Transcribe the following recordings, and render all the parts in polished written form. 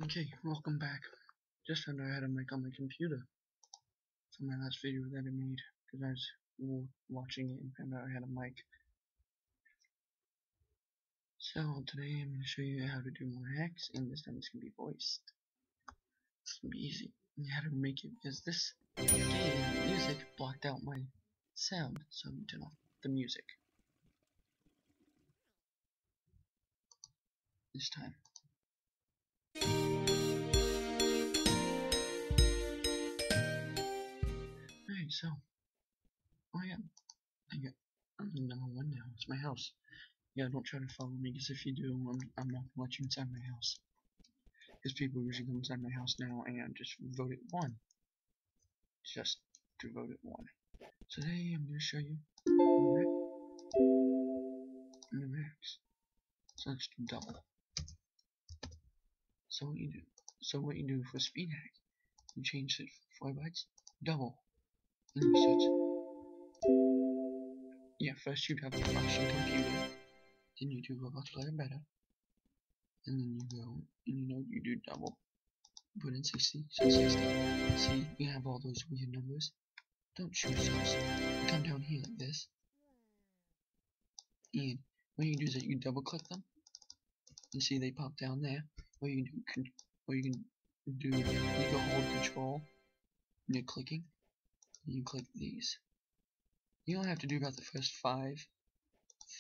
Okay, welcome back. Just found out I had a mic on my computer for my last video that I made because I was watching it and found out I had a mic. So today I'm going to show you how to do more hacks, and this time it's going to be voiced. It's going to be easy. And how to make it is this game music blocked out my sound, so I'm going to turn off the music this time. Alright, so I'm the number one now. It's my house. Yeah, don't try to follow me, because if you do, I'm not gonna let you inside my house. Because people usually come inside my house now and just vote it one. Just to vote it one. Today I'm gonna show you new hacks. So let's do double. So what you do for speed hack, you change it from 4 bytes, double. And you switch. Yeah, first you'd have to flash your computer. Then you do Roblox Player Better. And then you go, and you do double. Put in 60, so 60. See, you have all those weird numbers. Don't choose those. You come down here like this. And what you do is that you double click them. And see they pop down there. Or you can do, you go hold control. And you're clicking. And you click these. You don't have to do about the first 5,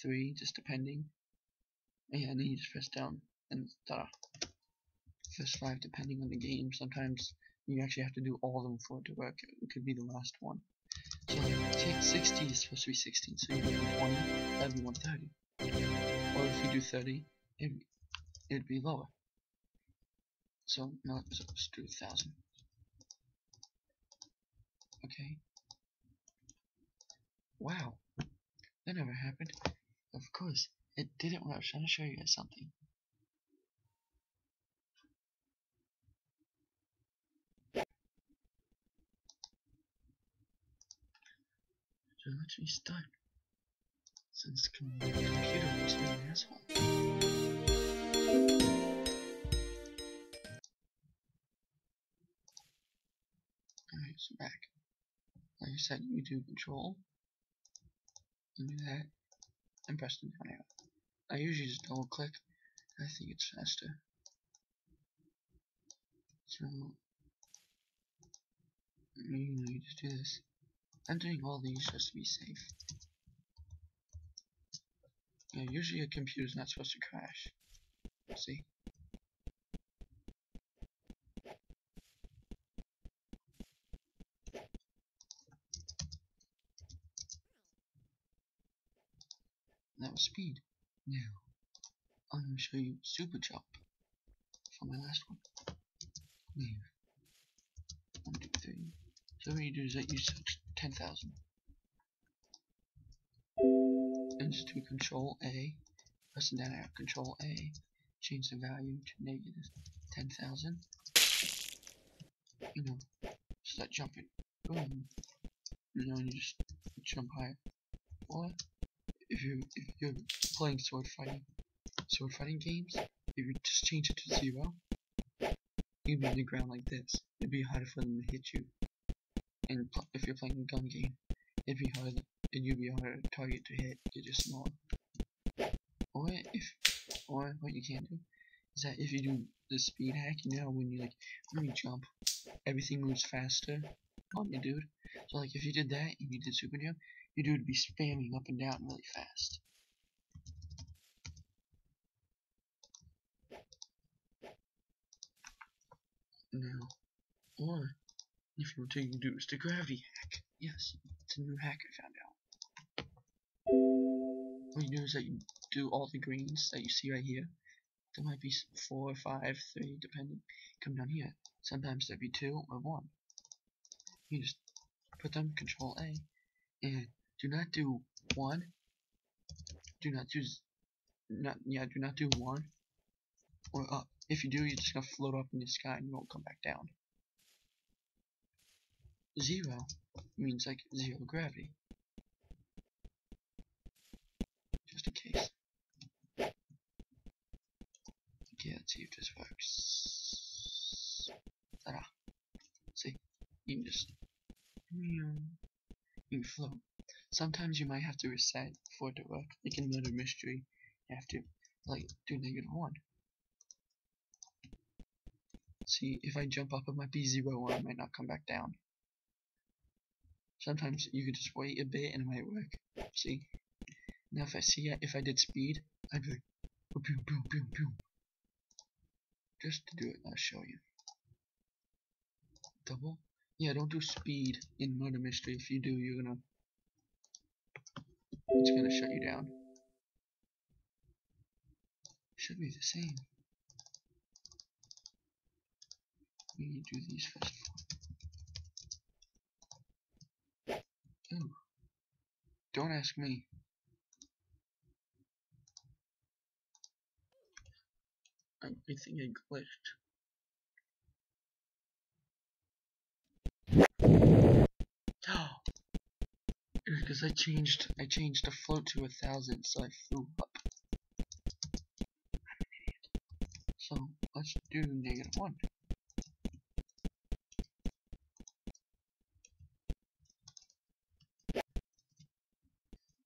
3, just depending. And then you just press down and first 5 depending on the game. Sometimes you actually have to do all of them for it to work. It could be the last one. So take 60 is supposed to be 16, so you do 120, that'd be 130. Or if you do 30, it'd be lower. So now let's do 1,000. Okay. Wow, that never happened. Of course, it didn't when I was trying to show you guys something. So let's restart. Since the computer was being an asshole. Alright, so back. Like I said, you do control. And do that. And press the down arrow. I usually just double click. I think it's faster. So you just do this. I'm doing all these just to be safe. Yeah, usually a computer's not supposed to crash. See? That was speed. Now, I'm going to show you super jump for my last one. Leave. 1, 2, 3. So what you do is that you search 10,000. And just do Control A. Press the down arrow, Control A. Change the value to negative 10,000. Start jumping. Boom. And you just jump higher. Or if you're playing sword fighting games, if you just change it to 0, you'd be on the ground like this. It'd be harder for them to hit you. And if you're playing a gun game, it'd be harder, and you'd be harder to target to hit. You're just smaller. Or what you can do is that if you do the speed hack, when you jump, everything moves faster on you, dude. So like if you did that and you did super jump, your dude would be spamming up and down really fast. Now, or if you want to, you can do is the gravity hack. Yes, it's a new hack I found out. What you do is that you do all the greens that you see right here. There might be 4, 5, 3, depending. Come down here. Sometimes there'd be 2 or 1. You just put them, Control A, and do not do 1. Do not do 1 or up. If you do, you're just gonna float up in the sky and you won't come back down. 0 means like 0 gravity. Just in case. Okay, let's see if this works. Ta-da. See, you can just you can float. Sometimes you might have to reset for it to work. Like in Murder Mystery, you have to like do -1. See, if I jump up, it might be 0 or it might not come back down. Sometimes you could just wait a bit and it might work. See? Now if I see it, if I did speed, I'd be like, boom, boom, boom, boom. Just to do it, I'll show you. Double? Yeah, don't do speed in Murder Mystery. If you do, it's gonna shut you down. Should be the same. We do these first. Ooh. Don't ask me. I think I glitched. Oh, it was because I changed the float to 1,000, so I flew up. I'm an idiot. So let's do -1.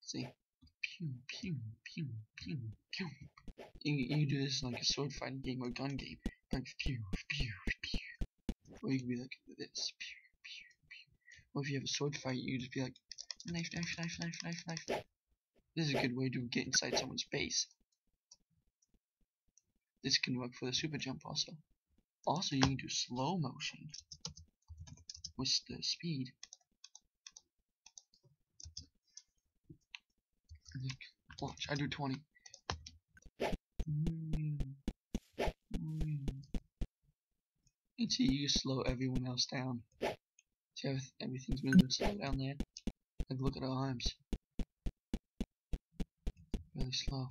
See, pew pew pew pew pew. You do this like a sword fighting game or gun game, like pew pew pew. Or you can be like this, pew pew pew. Or if you have a sword fight, you just be like knife knife knife knife knife knife. This is a good way to get inside someone's base. This can work for the super jump also. Also, you can do slow motion with the speed. Like, watch, I do 20. And see, you slow everyone else down. See, everything's moving slow down there. Like, look at our arms. Really slow.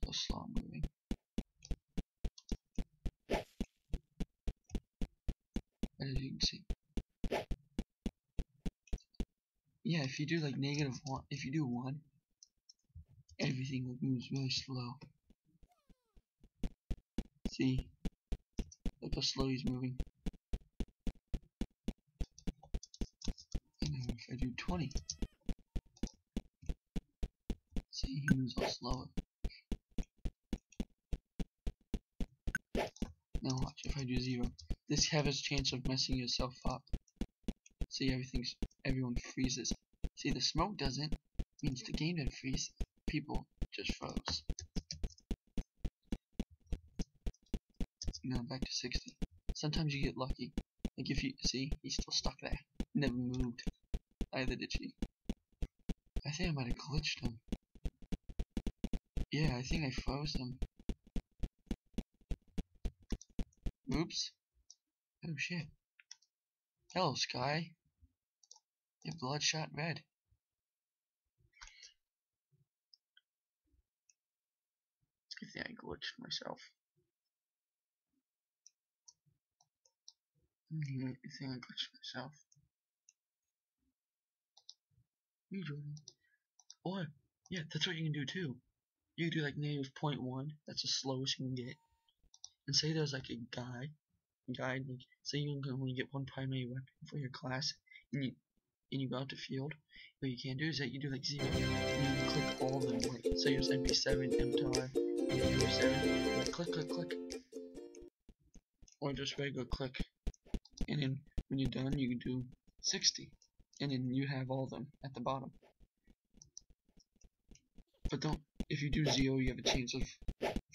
So slow moving. As you can see. Yeah, if you do like -1, if you do 1, everything like moves really slow. See? Look how slow he's moving. And now if I do 20, see, he moves all slower. Now watch, if I do 0, this has a chance of messing yourself up. See, everyone freezes. See, the smoke doesn't, means the game didn't freeze. People just froze. Now back to 60. Sometimes you get lucky. Like if you see, he's still stuck there. Never moved. Either did she. I think I might have glitched him. Yeah, I think I froze him. Oops. Oh shit. Hello, Sky. You're bloodshot red. I think I glitched myself. I think I glitched myself. You Jordan. Or, yeah, that's what you can do too. You can do like -0.1. That's the slowest you can get. And say there's like a guide, like say you can only get 1 primary weapon for your class, and you go out to field. What you can do is that you do like 0, and you click all of them. Like say there's MP7, MTAR, MP7, like click, click, click, or just regular click. And then when you're done, you can do 60, and then you have all of them at the bottom. But don't. If you do 0, you have a chance of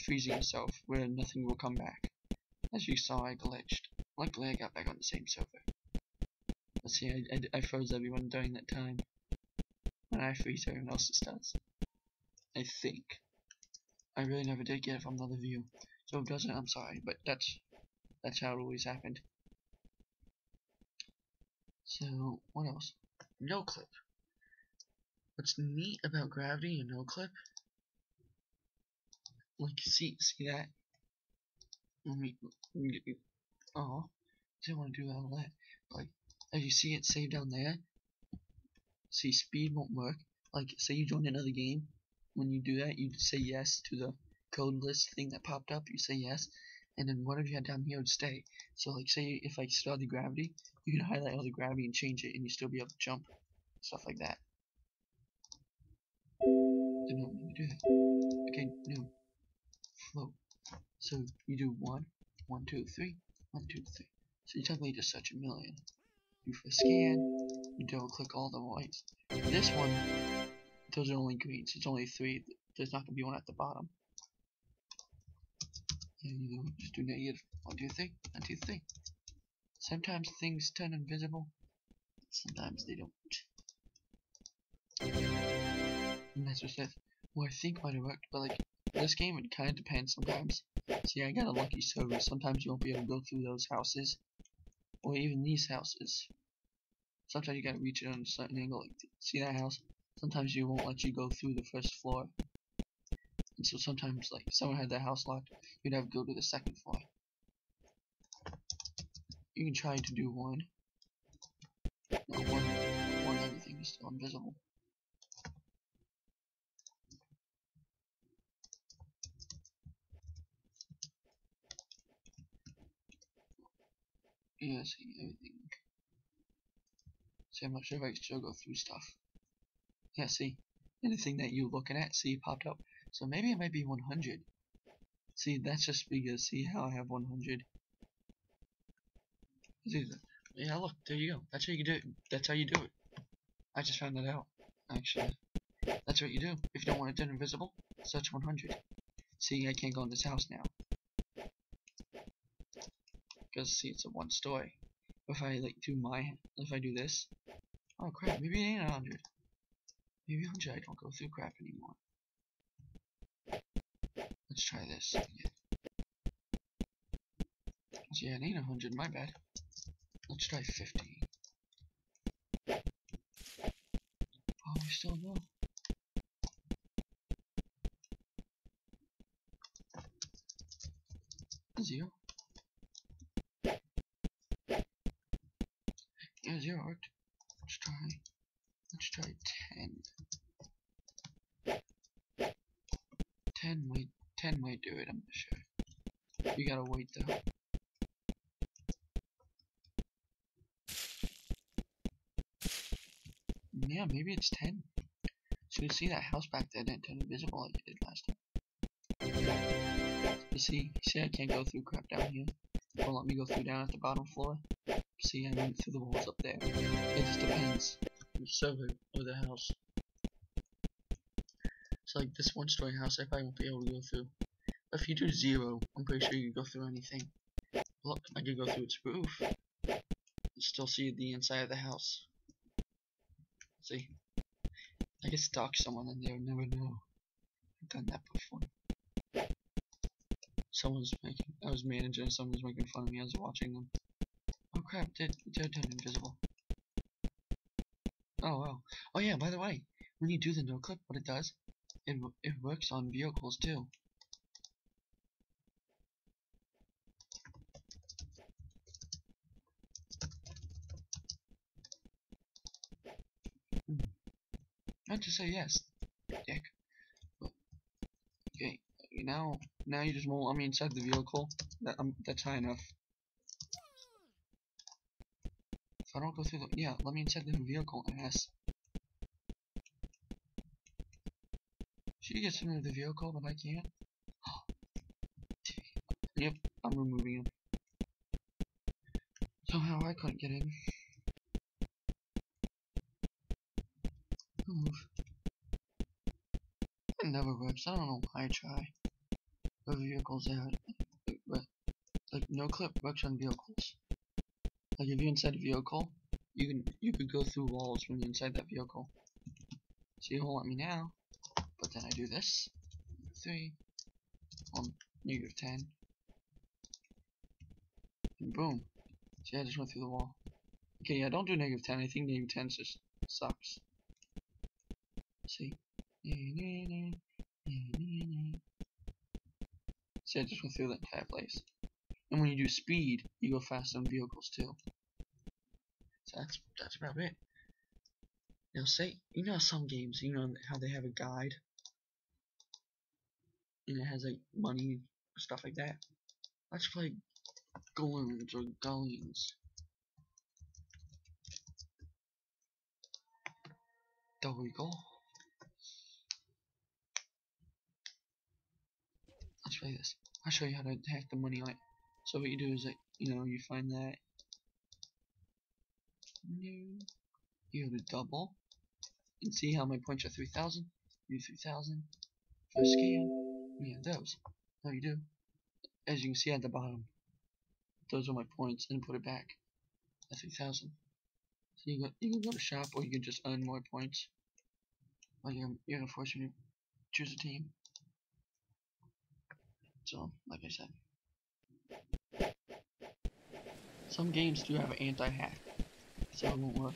freezing yourself, where nothing will come back. As you saw, I glitched. Luckily, I got back on the same server. Let's see, I froze everyone during that time. When I freeze, everyone else does. I think. I really never did get it from another view. So if it doesn't, I'm sorry, but that's how it always happened. So, what else? No clip. What's neat about gravity and no clip? Like, see that? Let me get you. Oh, didn't want to do all that. Like, as you see it saved down there, see, speed won't work. Like, say you join another game. When you do that, you say yes to the code list thing that popped up, you say yes, and then whatever you had down here would stay. So like say if I still had the gravity, you can highlight all the gravity and change it and you still be able to jump. Stuff like that. Didn't know you do that. Okay, no. Float. So you do 1, 1, 2, 3, 1, 2, 3. So you technically just search a million. Do for scan, you double click all the whites. This one, those are only greens, it's only 3. There's not gonna be one at the bottom. And you just do negative 1, 2, 3, 1, 2, 3. Sometimes things turn invisible, sometimes they don't. And that's just it. Well, I think might have worked, but like this game, it kind of depends sometimes. See, I got a lucky server. Sometimes you won't be able to go through those houses, or even these houses. Sometimes you gotta reach it on a certain angle. Like, see that house? Sometimes you won't let you go through the first floor. And so sometimes, like, if someone had their house locked, you'd have to go to the second floor. You can try to do 1. No, 1 everything is still invisible. Yeah, see, everything. See, I'm not sure if I can still go through stuff. Yeah, see, anything that you're looking at, see, popped up. So maybe it might be 100. See, that's just because, see how I have 100. See, yeah, look, there you go. That's how you do it. That's how you do it. I just found that out, actually. That's what you do. If you don't want it done invisible, search 100. See, I can't go in this house now. Because, see, it's a 1 story. If I, like, if I do this, oh crap, maybe it ain't 100. Maybe 100 I don't go through crap anymore. Let's try this again. Yeah, it ain't 100, my bad. Let's try 50. Oh, we still know. Zero. Yeah, 0 worked. Let's try 10. 10 might do it, I'm not sure. You gotta wait though. Yeah, maybe it's 10. So you see that house back there didn't turn invisible like it did last time. You see I can't go through crap down here. It won't let me go through down at the bottom floor. See, I went through the walls up there. It just depends on the server or the house. So like this 1 story house, I probably won't be able to go through. But if you do 0, I'm pretty sure you can go through anything. Look, I can go through its roof. And still see the inside of the house. See? I get stalk someone and they'll never know. I've done that before. I was managing, someone was making fun of me as I was watching them. Oh crap, they're turned invisible. Oh wow. Oh yeah, by the way, when you do the no clip, what it does, it works on vehicles too. Not to say yes, dick. But, okay, now you just won't let me inside the vehicle. That's high enough. If I don't go through the let me inside the vehicle, ass. She gets into the vehicle, but I can't. Yep, I'm removing him. Somehow I couldn't get in. Move. It never works. I don't know why I try. The vehicles out, but like no clip works on vehicles. Like if you're inside a vehicle, you could go through walls when you're inside that vehicle. See, it won't let me now. But then I do this. 3. Negative 10. And boom. See, I just went through the wall. Okay, yeah, don't do negative 10. I think negative 10 just sucks. See? See, I just went through the entire place. And when you do speed, you go fast on vehicles too. So that's about it. Now say, you know some games, you know how they have a guide? and it has like money, stuff like that. Let's play Gullions or Gullions. There we go. Let's play this. I'll show you how to hack the money on it. So what you do is that, you find that you go to double and see how my points are 3,000. Do 3,000 for a scan. We have those. Now you do. As you can see at the bottom, those are my points, and put it back at 3,000. So you can go to shop, or you can just earn more points. Well, you're gonna force me to choose a team. So, like I said, some games do have an anti-hack, so it won't work.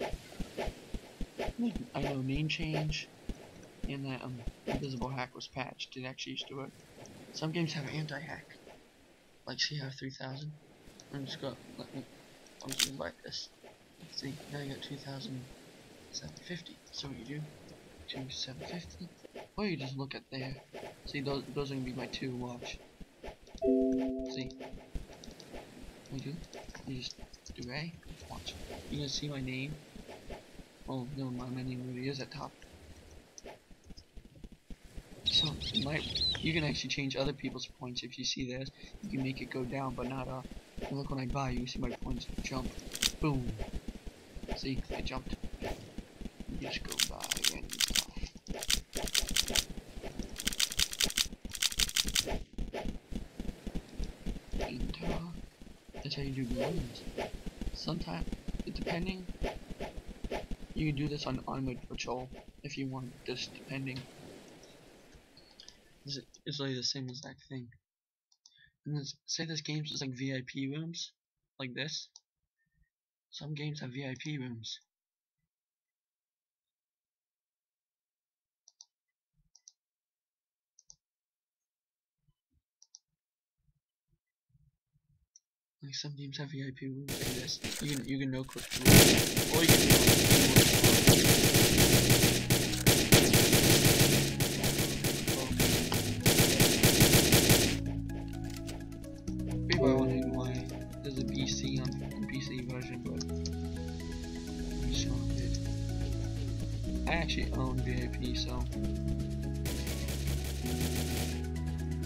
Like, I know name change and that invisible hack was patched. It actually used to work. Some games have an anti-hack. Like, see, I have 3,000. I'm just gonna like this. See, now you got 2,750. So what you do? 2,750. Or you just look at there. See, those are gonna be my two. Watch. See. What you do? You just do A. Watch. You gonna see my name? Oh, never mind. My name already is at top. So you can actually change other people's points. If you see this, you can make it go down, but not up. And look, when I buy, you see my points jump. Boom. See, I jumped. You just go buy and stuff. And that's how you do balloons. Sometimes, depending, you can do this on Armored Patrol if you want. Just depending. It's like the same exact thing. And say this game's just like VIP rooms, like this. Some games have VIP rooms. Like some games have VIP rooms like this. You can no click through, or you can do people are wondering why there's a PC on PC version, but I'm shocked it. I actually own VIP, so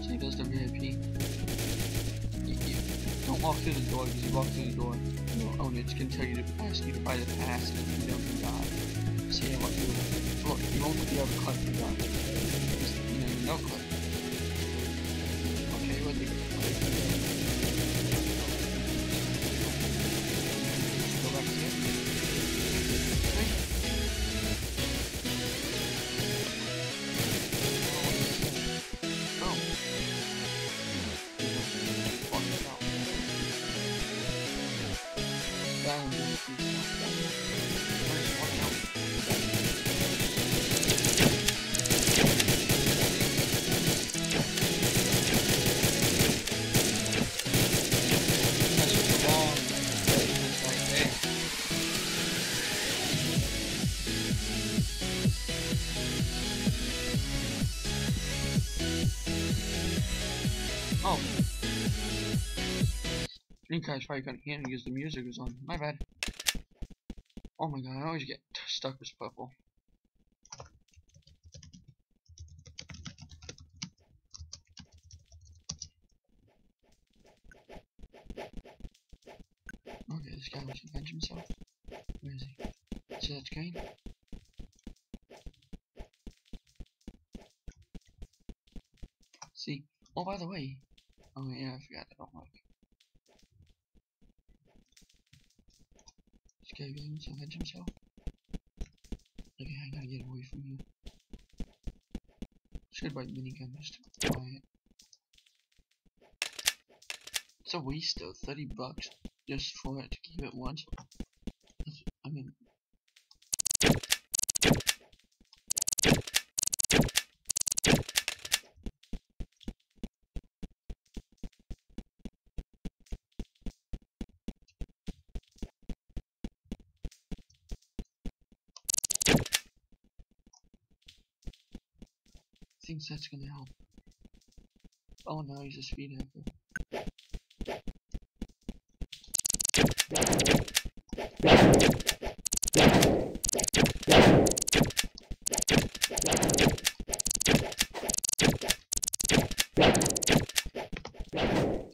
see, there's the VIP. Don't walk through the door, because you walk through the door, you don't own it. It's going to tell you to ask you to buy the pass, and if you don't, you die. See, I walk through it. Look, you won't be able to click the gun. Just, no click. Okay, what the go back to it. Oh. Oh. You guys probably couldn't hear me because the music was on. My bad. Oh my god, I always get stuck with purple. Okay, this guy wants to avenge himself. Where is he? So that's green. See. Oh, by the way. Oh yeah, I forgot that don't work. This guy really wants to avenge himself. Okay, I gotta get away from you. Should buy minigun just to buy it. It's a waste though, $30 just for it to keep it once. I mean, I think that's gonna help. Oh no, he's a speed hacker.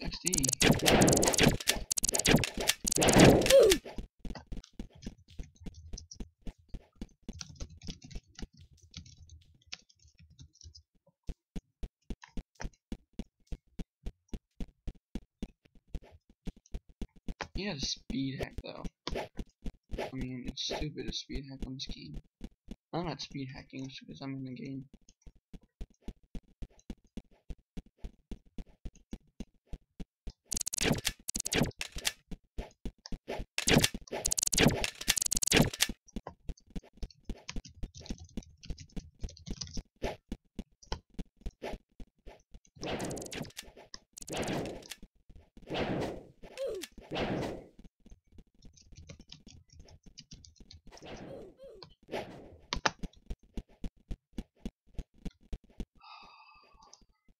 XD. He had a speed hack though. I mean, it's stupid to speed hack on this game. I'm not speed hacking, it's because I'm in the game.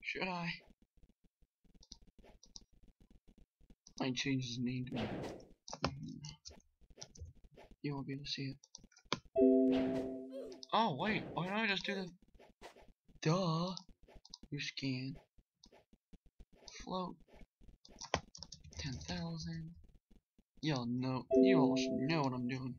Should I? I change his name to You won't be able to see it. Oh wait, why don't I just do the duh? You scan. Float 10,000. You all should know what I'm doing.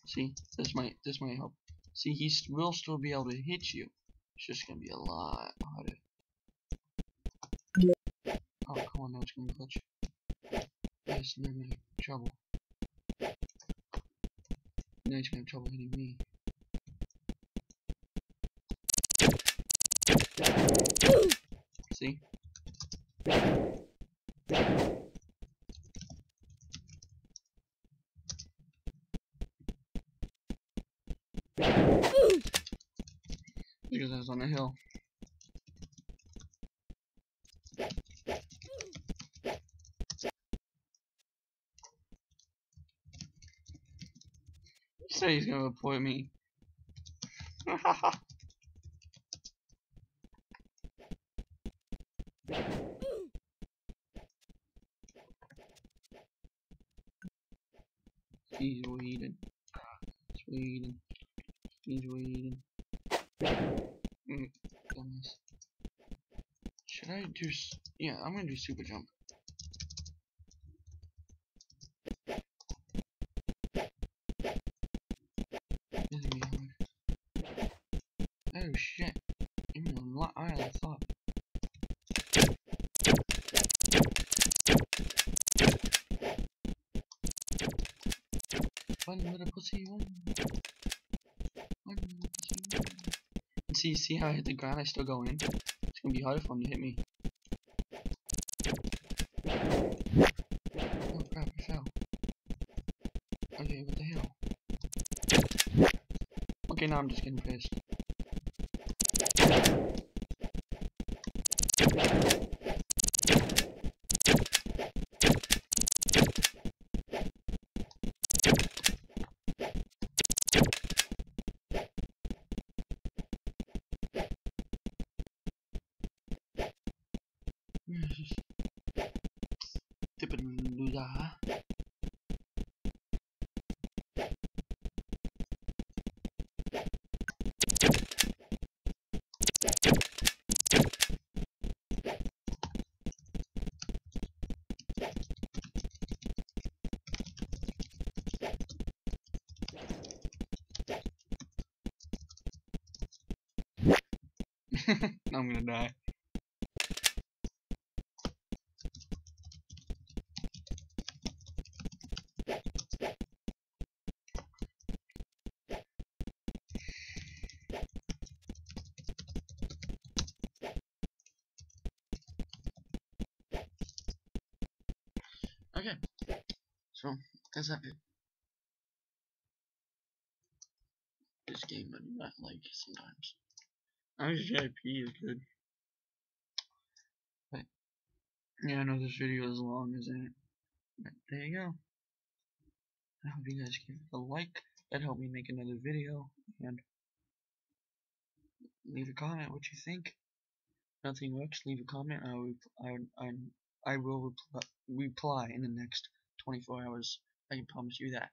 See, this might help. See, will still be able to hit you. It's just gonna be a lot harder. Oh, come on, now it's gonna glitch. Yes, now I'm in trouble. Now he's gonna have trouble hitting me. See? Because I was on a hill. Say he's gonna report me. He's waiting. He's waiting. He's waiting. Goodness. Should I do? Yeah, I'm gonna do super jump. This is gonna be hard. Oh shit! Even a lot higher than I thought. One little pussy, one little pussy. And see how I hit the ground? I still go in. It's gonna be harder for him to hit me. Oh crap! I fell. Okay, what the hell? Okay, now I'm just getting pissed. Just tipping loser. Now I'm gonna die. Okay, so that's it. This game I do not like sometimes. RJP is good. But yeah, I know this video is long, isn't it? But there you go. I hope you guys give it a like. That helped me make another video. And leave a comment what you think. nothing works, leave a comment. I will reply in the next 24 hours. I can promise you that.